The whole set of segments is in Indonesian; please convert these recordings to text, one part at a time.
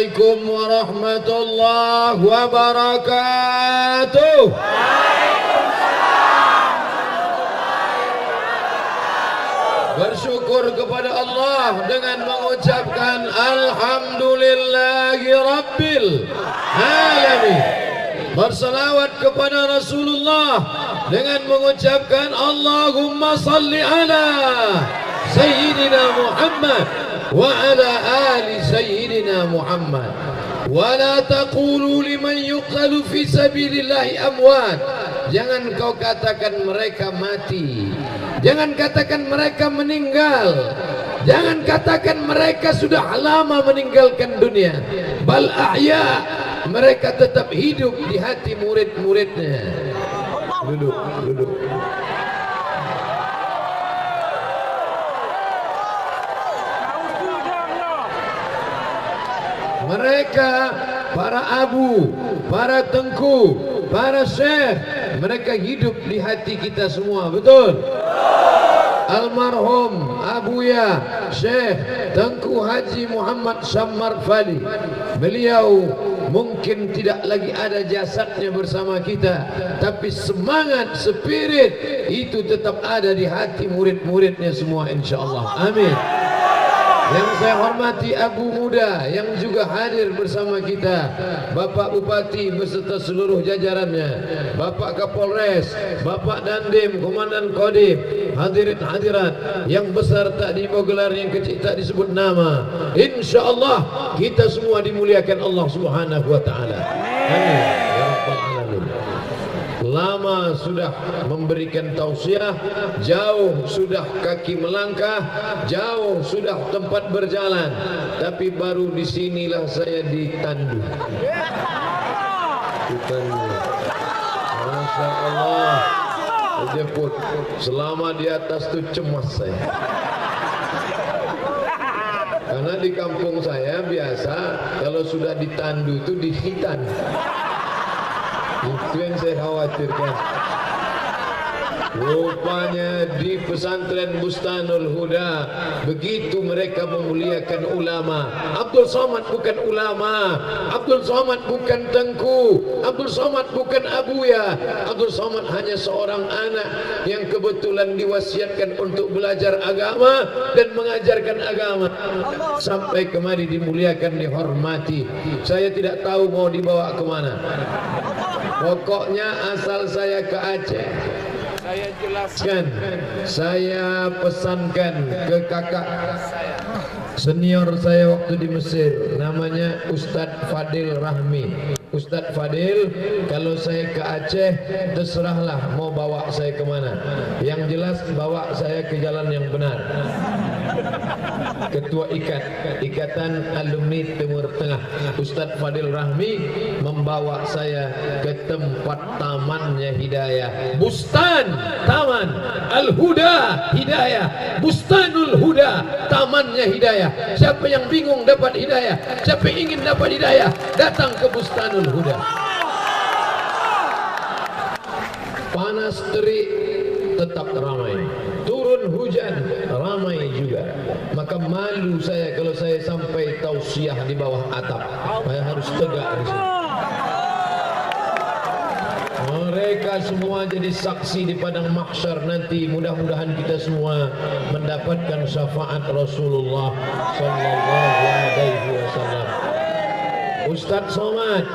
Assalamualaikum warahmatullahi wabarakatuh. Bersyukur kepada Allah dengan mengucapkan Alhamdulillahi Rabbil Alamin. Bersalawat kepada Rasulullah dengan mengucapkan Allahumma salli ala Sayyidina Muhammad wa ala ali Sayyidina Muhammad. Wa la taqulu liman yuqtalu fi sabilillahi amwat. Jangan kau katakan mereka mati. Jangan katakan mereka meninggal. Jangan katakan mereka sudah lama meninggalkan dunia. Bal ahya, mereka tetap hidup di hati murid-muridnya. Duduk. Mereka para abu, para tengku, para syekh, mereka hidup di hati kita semua, betul? Almarhum Abuya Syekh Tengku Haji Muhammad Sammar Fali, beliau mungkin tidak lagi ada jasadnya bersama kita, tapi semangat, spirit itu tetap ada di hati murid-muridnya semua, insyaallah. Amin. Yang saya hormati Abu Muda yang juga hadir bersama kita, Bapak Bupati beserta seluruh jajarannya, Bapak Kapolres, Bapak Dandim, Komandan Kodim, hadirin hadirat yang besar tak dibawa gelar, yang kecil tak disebut nama. InsyaAllah kita semua dimuliakan Allah Subhanahu wa Ta'ala. Amin ya Rabbal Alamin. Lama sudah memberikan tausiah, jauh sudah kaki melangkah, jauh sudah tempat berjalan, tapi baru disinilah saya ditandu. Masya Allah, jemput. Selama di atas tu cemas saya. Karena di kampung saya biasa kalau sudah ditandu itu dihitan. Itu yang saya khawatirkan. Rupanya di pesantren Bustanul Huda begitu mereka memuliakan ulama. Abdul Somad bukan ulama, Abdul Somad bukan tengku, Abdul Somad bukan abuya. Abdul Somad hanya seorang anak yang kebetulan diwasiatkan untuk belajar agama dan mengajarkan agama. Sampai kemari dimuliakan, dihormati. Saya tidak tahu mau dibawa kemana. Pokoknya asal saya ke Aceh, saya jelaskan, saya pesankan ke kakak senior saya waktu di Mesir, namanya Ustadz Fadil Rahmi. Ustadz Fadil, kalau saya ke Aceh terserahlah mau bawa saya kemana, yang jelas bawa saya ke jalan yang benar. Ketua Ikatan Alumni Timur Tengah, Ustadz Fadil Rahmi, membawa saya ke tempat tamannya Hidayah, Bustan Taman Al-Huda Hidayah, Bustanul Huda, tamannya Hidayah. Siapa yang bingung dapat hidayah, siapa yang ingin dapat hidayah, datang ke Bustanul Huda. Panas terik tetap ramai, turun hujan ramai juga. Maka malu saya kalau saya sampai tausiah di bawah atap. Saya harus tegak di sini. Mereka semua jadi saksi di padang mahsyar nanti. Mudah-mudahan kita semua mendapatkan syafaat Rasulullah sallallahu alaihi wasallam. Ustadz Somad,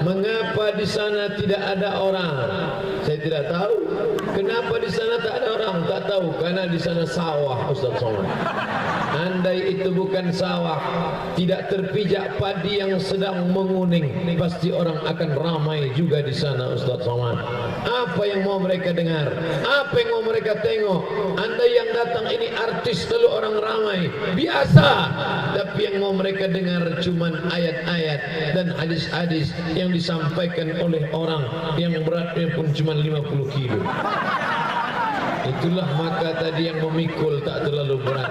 mengapa di sana tidak ada orang? Saya tidak tahu. Kenapa di sana tak ada orang? Tak tahu. Karena di sana sawah, Ustadz Somad. Andai itu bukan sawah, tidak terpijak padi yang sedang menguning, pasti orang akan ramai juga di sana, Ustadz Somad. Apa yang mau mereka dengar? Apa yang mau mereka tengok? Andai yang datang ini artis lalu orang ramai, biasa. Tapi yang mau mereka dengar cuman ayat-ayat dan hadis-hadis yang disampaikan oleh orang yang beratnya pun cuma 50 kilo. Itulah maka tadi yang memikul tak terlalu berat.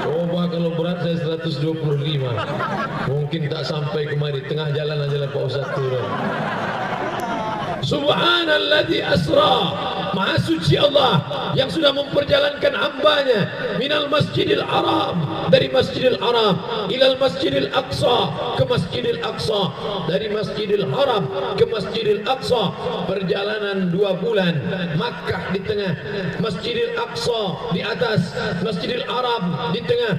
Coba kalau berat saya 125, mungkin tak sampai kemari, tengah jalan aja lah Pak Ustaz turun. Subhanalladzi asra, maha suci Allah yang sudah memperjalankan hambanya minal masjidil haram dari Masjidil Haram ilal Masjidil Aqsa ke Masjidil Aqsa, dari Masjidil Haram ke Masjidil Aqsa perjalanan 2 bulan. Makkah di tengah, Masjidil Aqsa di atas, Masjidil Haram di tengah,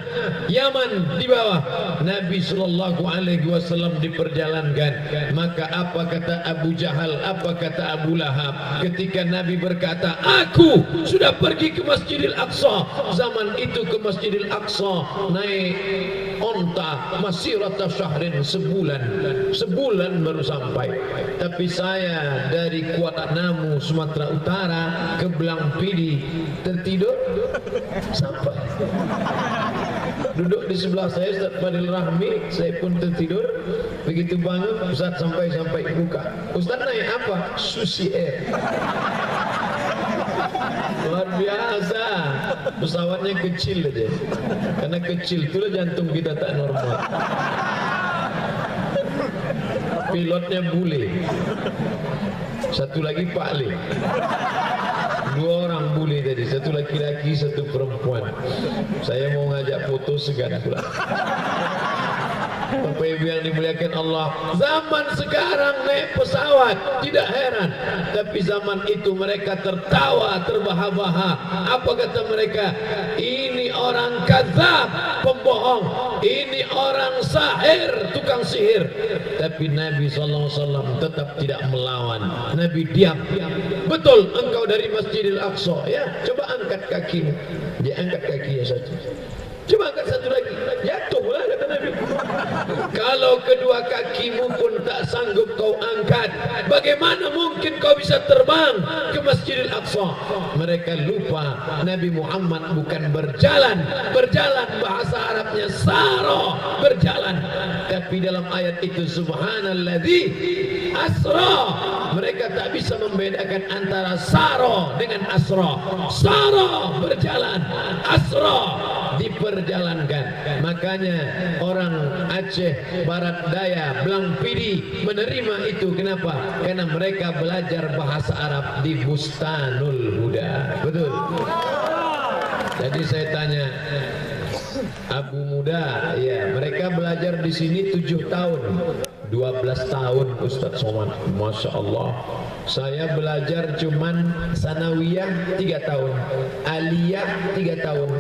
Yaman di bawah. Nabi sallallahu alaihi wasallam diperjalankan. Maka apa kata Abu Jahal, apa kata Abu Lahab ketika Nabi berkata, aku sudah pergi ke Masjidil Aqsa. Zaman itu ke Masjidil Aqsa naik onta masirata syahrin, sebulan baru sampai. Tapi saya dari Kuala Namu Sumatera Utara ke Blangpidi tertidur sampai. Duduk di sebelah saya Ustaz Fadil Rahmi, saya pun tertidur. Begitu bangun Ustaz sampai buka. Ustaz naik apa? Susi Air. Luar biasa. Pesawatnya kecil aja. Karena kecil itulah jantung kita tak normal. Pilotnya bule. Satu lagi Pak Le. 2 orang bule tadi, satu laki-laki, satu perempuan. Saya mau ngajak foto segan pula. Bapak Ibu yang dimuliakan Allah, zaman sekarang naik pesawat tidak heran, tapi zaman itu mereka tertawa terbahak-bahak. Apa kata mereka? Ini orang kadzab, pembohong. Ini orang sahir, tukang sihir. Tapi Nabi SAW tetap tidak melawan. Nabi diam. Betul engkau dari Masjidil Aqsa, ya? Coba angkat kakimu. Dia angkat kakinya satu. Coba angkat satu lagi. Jatuhlah kata Nabi. Kalau kedua kakimu pun tak sanggup kau angkat, bagaimana mungkin kau bisa terbang ke Masjidil Aqsa? Mereka lupa Nabi Muhammad bukan berjalan bahasa Arabnya saro, berjalan. Tapi dalam ayat itu subhanalladzi asra, mereka tak bisa membedakan antara saro dengan asra. Saro berjalan, asra diperjalankan. Makanya orang Aceh Barat Daya, Blangpidi menerima itu. Kenapa? Karena mereka belajar bahasa Arab di Bustanul Huda. Betul. Jadi saya tanya Abu Muda, ya mereka belajar di sini 7 tahun, 12 tahun Ustaz Somad. Masya Allah. Saya belajar cuman sanawiyah 3 tahun, aliyah 3 tahun,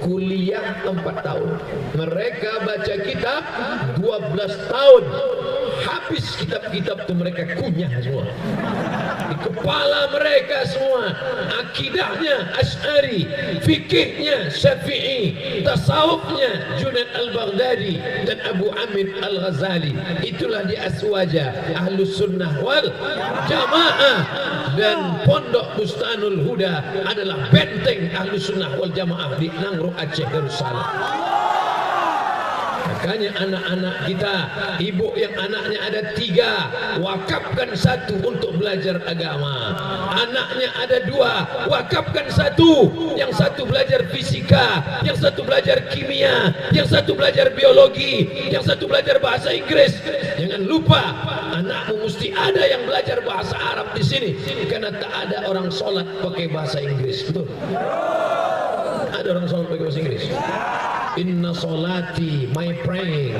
kuliah 4 tahun. Mereka baca kitab 12 tahun. Habis kitab-kitab itu mereka kunyah semua. Di kepala mereka semua akidahnya Asy'ari, fikihnya Syafi'i, tasawufnya Junaid al-Baghdadi dan Abu Amir al-Ghazali. Itulah di Aswaja Ahlus Sunnah wal Jamaah. Dan Pondok Bustanul Huda adalah benteng Ahlus Sunnah wal Jamaah di Nangrok Aceh Darussalam. Makanya anak-anak kita, ibu yang anaknya ada 3, wakafkan 1 untuk belajar agama. Anaknya ada 2, wakafkan 1. Yang 1 belajar fisika, yang 1 belajar kimia, yang 1 belajar biologi, yang 1 belajar bahasa Inggris. Jangan lupa, anakmu mesti ada yang belajar bahasa Arab di sini, karena tak ada orang sholat pakai bahasa Inggris. Betul? Ada orang sholat pakai bahasa Inggris? Inna solati, my praying,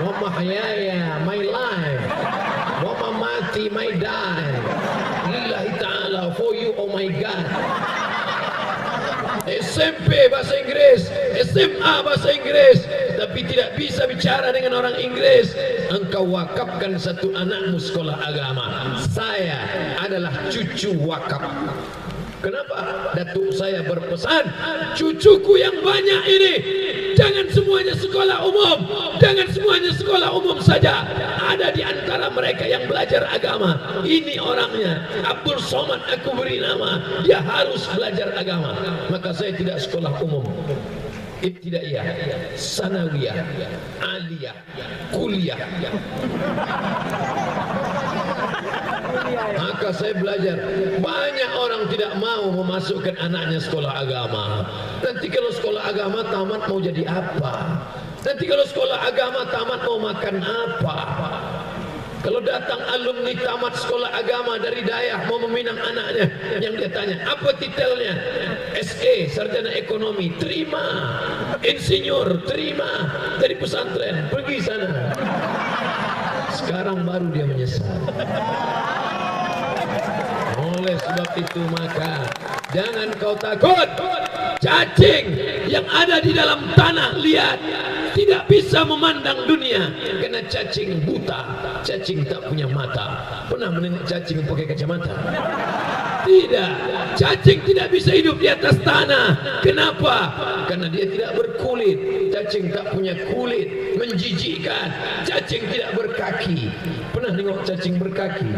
wa mahyaya, my life, wa mamati, my die, lillahi ta'ala, for you, oh my God. SMP bahasa Inggris, SMA bahasa Inggris, tapi tidak bisa bicara dengan orang Inggris. Engkau wakafkan 1 anakmu sekolah agama. Saya adalah cucu wakaf. Kenapa? Datuk saya berpesan, cucuku yang banyak ini jangan semuanya sekolah umum, jangan semuanya sekolah umum saja. Ada di antara mereka yang belajar agama. Ini orangnya Abdul Somad, aku beri nama, dia harus belajar agama. Maka saya tidak sekolah umum, ibtidaiyah, sanawiyah, aliyah, kuliah. Maka saya belajar. Banyak orang tidak mau memasukkan anaknya sekolah agama. Nanti kalau sekolah agama tamat mau jadi apa? Nanti kalau sekolah agama tamat mau makan apa? Kalau datang alumni tamat sekolah agama dari daerah mau meminang anaknya, yang dia tanya, apa titelnya? SE, sarjana ekonomi, terima. Insinyur, terima. Dari pesantren, pergi sana. Sekarang baru dia menyesal. Oleh sebab itu maka jangan kau takut. Cacing yang ada di dalam tanah, lihat, tidak bisa memandang dunia karena cacing buta, cacing tak punya mata. Pernah menengok cacing pakai kacamata? Tidak. Cacing tidak bisa hidup di atas tanah. Kenapa? Karena dia tidak berkulit. Cacing tak punya kulit, menjijikkan. Cacing tidak berkaki. Pernah tengok cacing berkaki?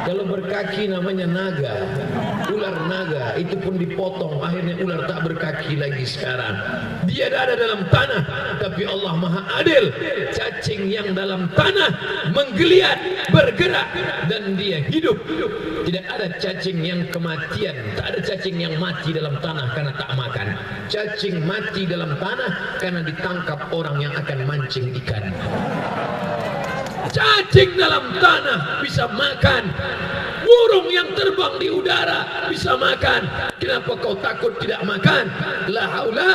Kalau berkaki namanya naga, ular naga. Itu pun dipotong, akhirnya ular tak berkaki lagi sekarang. Dia ada dalam tanah, tapi Allah Maha Adil. Cacing yang dalam tanah menggeliat, bergerak, dan dia hidup. Tidak ada cacing yang kematian, tak ada cacing yang mati dalam tanah karena tak makan. Cacing mati dalam tanah karena ditangkap orang yang akan mancing ikan. Cacing dalam tanah bisa makan. Burung yang terbang di udara bisa makan. Kenapa kau takut tidak makan? La haula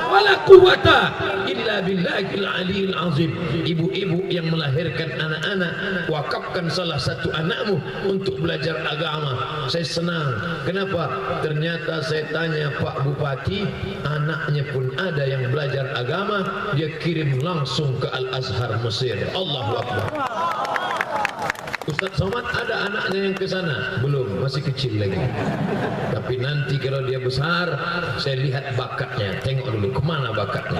wala quwata illa billahil aliyil azim. Ibu-ibu yang melahirkan anak-anak, wakafkan salah satu anakmu untuk belajar agama. Saya senang. Kenapa? Ternyata saya tanya Pak Bupati, anaknya pun ada yang belajar agama, dia kirim langsung ke Al-Azhar Mesir. Allahu Akbar. Ustaz Somad ada anaknya yang ke sana? Belum, masih kecil lagi. Tapi nanti kalau dia besar, saya lihat bakatnya. Tengok dulu kemana bakatnya.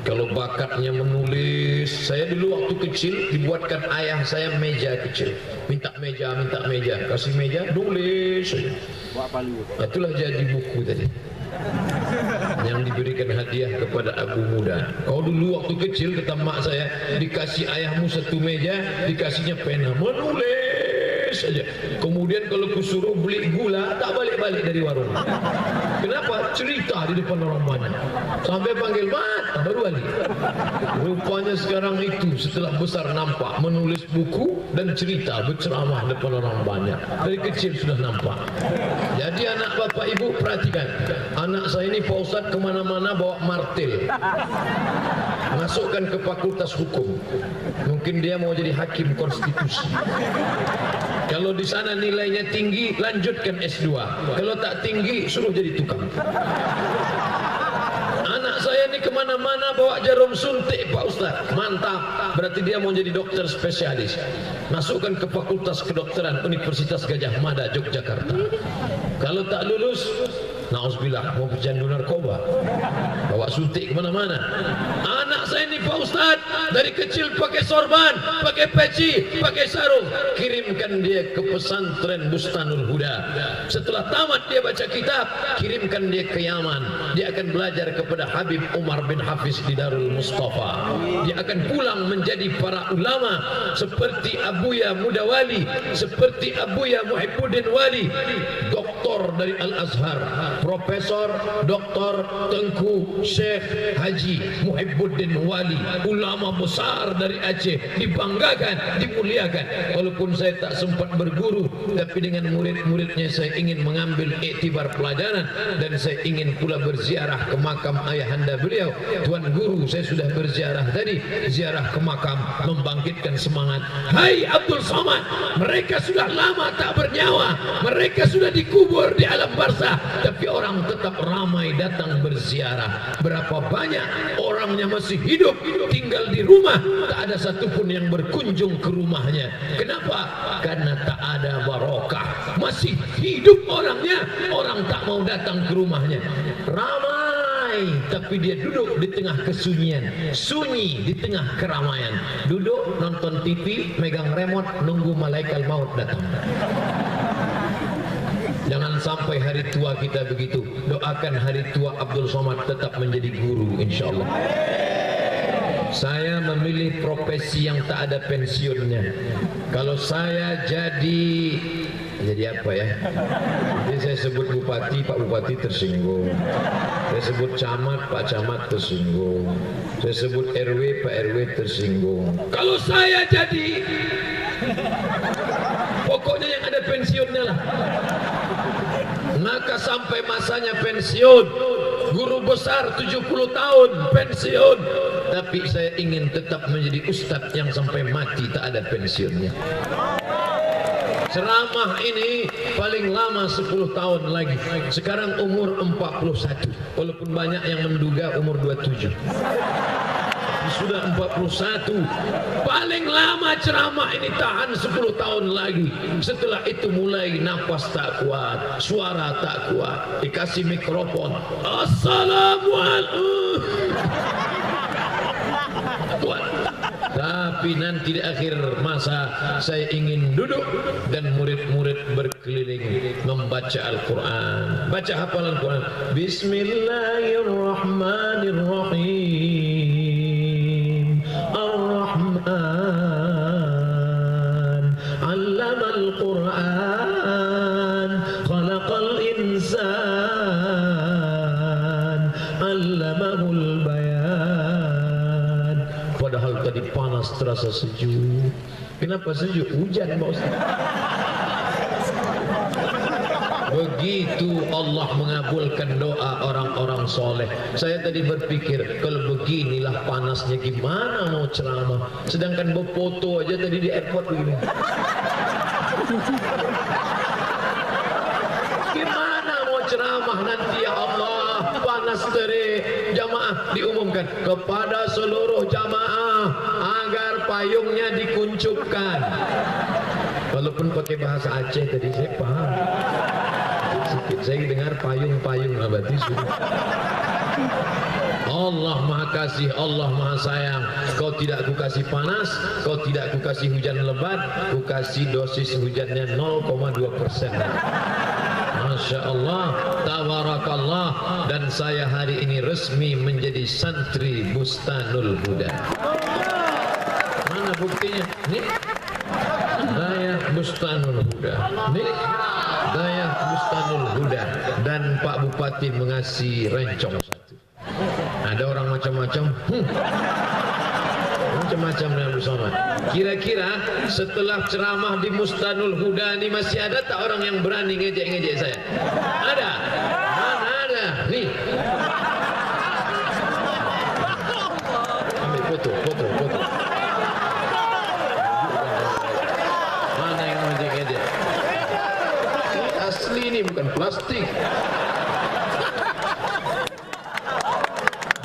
Kalau bakatnya menulis, saya dulu waktu kecil dibuatkan ayah saya meja kecil. Minta meja, kasih meja, nulis. Itulah jadi buku tadi. Yang diberikan hadiah kepada Abu Muda. Kau dulu waktu kecil kata mak saya, dikasih ayahmu satu meja, dikasihnya pena, menulis saja. Kemudian kalau kusuruh beli gula, tak balik-balik dari warung. Kenapa? Cerita di depan orang banyak. Sampai panggil mat, baru balik. Rupanya sekarang itu setelah besar nampak menulis buku dan cerita, berceramah depan orang banyak. Dari kecil sudah nampak. Jadi anak bapak ibu perhatikan, anak saya ini Pak Ustadz kemana-mana bawa martil, masukkan ke fakultas hukum. Mungkin dia mau jadi hakim konstitusi. Kalau di sana nilainya tinggi, lanjutkan S2. Kalau tak tinggi, suruh jadi tukang. Anak saya ini kemana-mana bawa jarum suntik Pak Ustadz. Mantap, berarti dia mau jadi dokter spesialis. Masukkan ke fakultas kedokteran Universitas Gajah Mada, Yogyakarta. Kalau tak lulus, na'udzubillah, mau pecandu narkoba, bawa suntik kemana-mana. Anak saya ini Pak Ustadz dari kecil pakai sorban, pakai peci, pakai sarung. Kirimkan dia ke pesantren Bustanul Huda. Setelah tamat dia baca kitab, kirimkan dia ke Yaman. Dia akan belajar kepada Habib Umar bin Hafiz di Darul Mustafa. Dia akan pulang menjadi para ulama seperti Abuya Mudawali, seperti Abuya Muhibbuddin Wali, doktor dari Al-Azhar, Profesor Dr. Tengku Syekh Haji Muhibbuddin Wali, ulama besar dari Aceh, dibanggakan, dimuliakan. Walaupun saya tak sempat berguru, tapi dengan murid-muridnya saya ingin mengambil iktibar pelajaran, dan saya ingin pula berziarah ke makam ayahanda beliau. Tuan Guru saya sudah berziarah tadi, ziarah ke makam membangkitkan semangat. Hai Abdul Somad, mereka sudah lama tak bernyawa, mereka sudah dikubur di alam barzah, tapi orang tetap ramai datang berziarah. Berapa banyak orangnya masih hidup, tinggal di rumah, tak ada satupun yang berkunjung ke rumahnya. Kenapa? Karena tak ada barokah. Masih hidup orangnya, orang tak mau datang ke rumahnya. Ramai, tapi dia duduk di tengah kesunyian, sunyi di tengah keramaian. Duduk nonton TV, megang remote, nunggu malaikat maut datang. Jangan sampai hari tua kita begitu. Doakan hari tua Abdul Somad tetap menjadi guru insyaAllah. Saya memilih profesi yang tak ada pensiunnya. Kalau saya jadi apa ya? Jadi saya sebut bupati, Pak Bupati tersinggung. Saya sebut camat, Pak Camat tersinggung. Saya sebut RW, Pak RW tersinggung. Kalau saya jadi Pokoknya yang ada pensiunnya lah. Maka sampai masanya pensiun, guru besar 70 tahun pensiun, tapi saya ingin tetap menjadi ustadz yang sampai mati tak ada pensiunnya. Ceramah ini paling lama 10 tahun lagi. Sekarang umur 41, walaupun banyak yang menduga umur 27. Sudah 41. Paling lama ceramah ini tahan 10 tahun lagi. Setelah itu mulai napas tak kuat, suara tak kuat, dikasih mikrofon, assalamualaikum. Kuat. Tapi nanti di akhir masa saya ingin duduk dan murid-murid berkeliling membaca Al-Quran. Baca hafalan Quran. Bismillahirrahmanirrahim. Ar-Rahman 'allamal Quran, khalaqal insan, 'allamahul bayan. Padahal tadi panas terasa sejuk. Kenapa sejuk? Hujan, Pak Ustaz. Begitu Allah mengabulkan doa orang-orang soleh. Saya tadi berpikir, kalau beginilah panasnya gimana mau ceramah. Sedangkan berfoto aja tadi di airport begini. Gimana mau ceramah nanti ya Allah, panas terik. Jamaah diumumkan kepada seluruh jamaah agar payungnya dikuncupkan. Walaupun pakai bahasa Aceh tadi saya paham. Saya dengar payung-payung abadi sudah. Allah Maha Kasih, Allah Maha Sayang. Kau tidak kukasih panas, kau tidak kukasih hujan lebat, kukasih dosis hujannya 0,2%. Masya Allah, tabarakallah. Dan saya hari ini resmi menjadi santri Bustanul Huda. Mana buktinya? Nih, Dayah Bustanul Huda. Nih, Dayah Bustanul Huda. Dan Pak Bupati mengasih rencong satu. Ada orang macam-macam, macam-macam dengan bersama. Kira-kira setelah ceramah di Bustanul Huda ini masih ada tak orang yang berani ngejek-ngejek saya? Ada? Mana ada? Nih. Ambil foto. Mana yang ngejek-ngejek? Asli ini bukan plastik.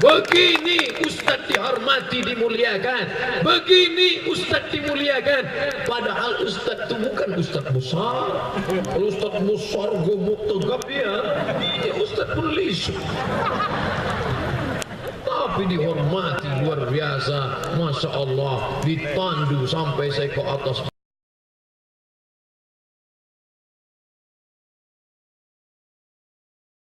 Begini Ustadz dihormati, dimuliakan. Begini Ustadz dimuliakan. Padahal Ustadz itu bukan Ustadz besar. Kalau Ustadz besar gemuk tegap ya Ustadz pun lisu. Tapi dihormati luar biasa. Masya Allah, ditandu sampai saya ke atas